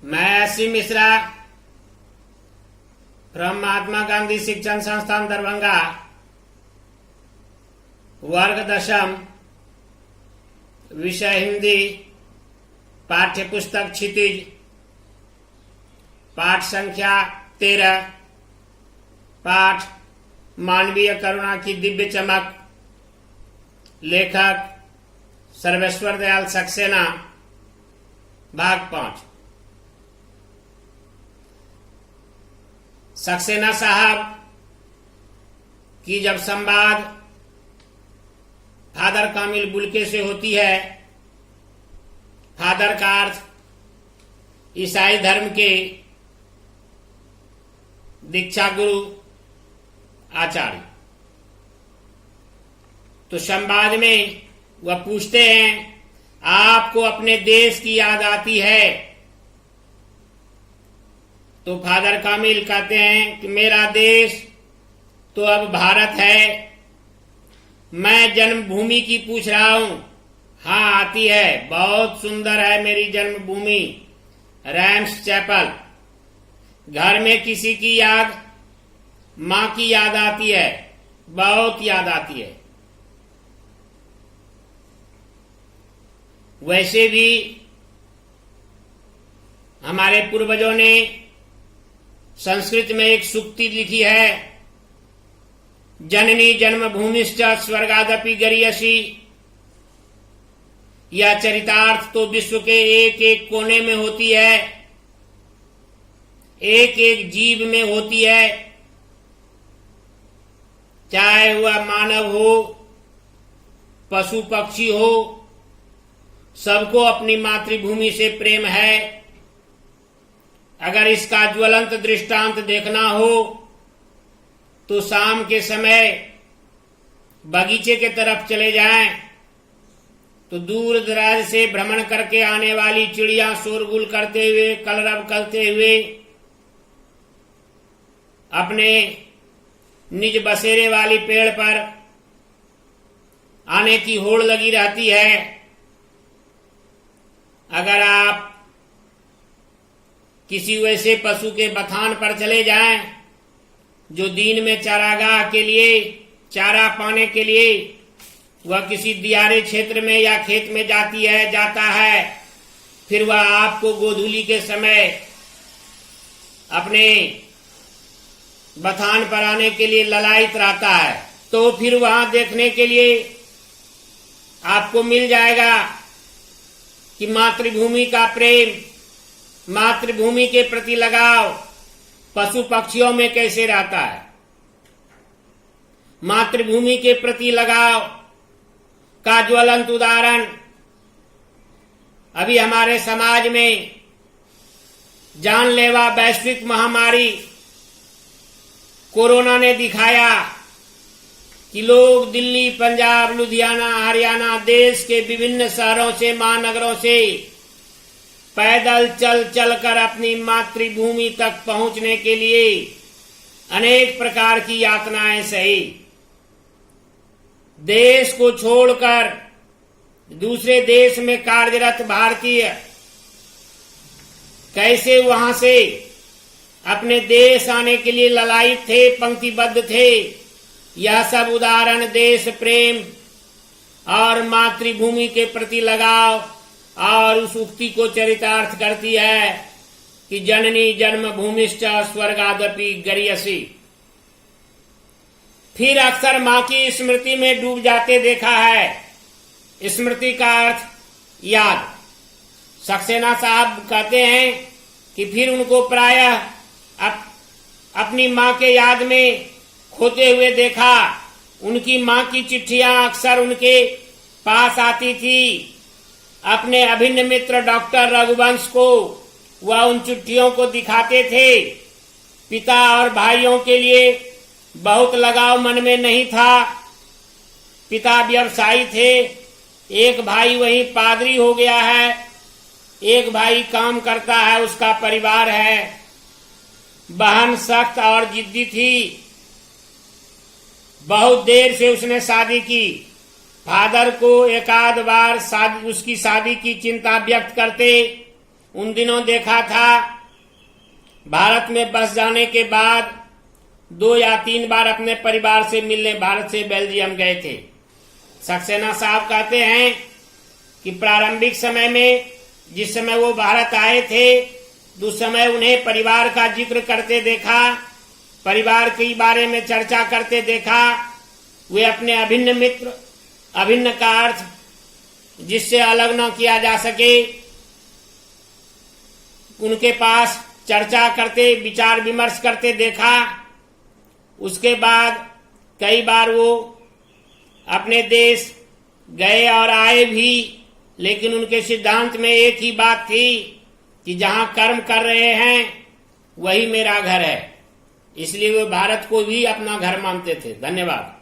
मैं SC. Mishra from Mahatma Gandhi शिक्षण संस्थान दरभंगा, वर्ग 10, विषय हिंदी, पाठ्य पुस्तक क्षितिज, पाठ संख्या 13, पाठ मानवीय करुणा की दिव्य चमक, लेखक सर्वेश्वर दयाल सक्सेना, भाग 5। सक्सेना साहब की जब संवाद फादर कामिल बुल्के से होती है, फादर का अर्थ ईसाई धर्म के दीक्षा गुरु आचार्य, तो संवाद में वह पूछते हैं, आपको अपने देश की याद आती है? तो फादर कामिल कहते हैं कि मेरा देश तो अब भारत है, मैं जन्मभूमि की पूछ रहा हूं। हाँ, आती है, बहुत सुंदर है मेरी जन्मभूमि, रैम्स चैपल। घर में किसी की याद, मां की याद आती है, बहुत याद आती है। वैसे भी हमारे पूर्वजों ने संस्कृत में एक सूक्ति लिखी है, जननी जन्मभूमिश्च स्वर्गादपि गरीयसी। यह चरितार्थ तो विश्व के एक एक कोने में होती है, एक एक जीव में होती है, चाहे वह मानव हो, पशु पक्षी हो, सबको अपनी मातृभूमि से प्रेम है। अगर इसका ज्वलंत दृष्टांत देखना हो तो शाम के समय बगीचे के तरफ चले जाएं, तो दूर दराज से भ्रमण करके आने वाली चिड़िया शोरगुल करते हुए, कलरव करते हुए अपने निज बसेरे वाली पेड़ पर आने की होड़ लगी रहती है। अगर आप किसी वैसे पशु के बथान पर चले जाएं जो दिन में चारागाह के लिए, चारा पाने के लिए वह किसी दियारे क्षेत्र में या खेत में जाता है, फिर वह आपको गोधूली के समय अपने बथान पर आने के लिए ललायित रहता है, तो फिर वहां देखने के लिए आपको मिल जाएगा कि मातृभूमि का प्रेम, मातृभूमि के प्रति लगाव पशु पक्षियों में कैसे रहता है। मातृभूमि के प्रति लगाव का ज्वलंत उदाहरण अभी हमारे समाज में जानलेवा वैश्विक महामारी कोरोना ने दिखाया कि लोग दिल्ली, पंजाब, लुधियाना, हरियाणा, देश के विभिन्न शहरों से, महानगरों से पैदल चल चलकर अपनी मातृभूमि तक पहुंचने के लिए अनेक प्रकार की यातनाएं सही। देश को छोड़कर दूसरे देश में कार्यरत भारतीय कैसे वहां से अपने देश आने के लिए ललायित थे, पंक्तिबद्ध थे। यह सब उदाहरण देश प्रेम और मातृभूमि के प्रति लगाव और उस उक्ति को चरितार्थ करती है कि जननी जन्मभूमिश्च स्वर्गादपि गरीयसी। फिर अक्सर मां की स्मृति में डूब जाते देखा है। स्मृति का अर्थ याद। सक्सेना साहब कहते हैं कि फिर उनको प्रायः अपनी मां के याद में खोते हुए देखा। उनकी मां की चिट्ठियां अक्सर उनके पास आती थी। अपने अभिन्न मित्र डॉक्टर रघुवंश को वह उन चिट्ठियों को दिखाते थे। पिता और भाइयों के लिए बहुत लगाव मन में नहीं था। पिता व्यवसायी थे, एक भाई वहीं पादरी हो गया है, एक भाई काम करता है, उसका परिवार है। बहन सख्त और जिद्दी थी, बहुत देर से उसने शादी की। फादर को एकाध बार उसकी शादी की चिंता व्यक्त करते उन दिनों देखा था, भारत में बस जाने के बाद 2 या 3 बार अपने परिवार से मिलने भारत से बेल्जियम गए थे। सक्सेना साहब कहते हैं कि प्रारंभिक समय में जिस समय वो भारत आए थे, उस समय उन्हें परिवार का जिक्र करते देखा, परिवार के बारे में चर्चा करते देखा। वे अपने अभिन्न मित्र, अभिन्न का अर्थ जिससे अलग न किया जा सके, उनके पास चर्चा करते, विचार विमर्श करते देखा। उसके बाद कई बार वो अपने देश गए और आए भी, लेकिन उनके सिद्धांत में एक ही बात थी कि जहां कर्म कर रहे हैं वही मेरा घर है। इसलिए वे भारत को भी अपना घर मानते थे। धन्यवाद।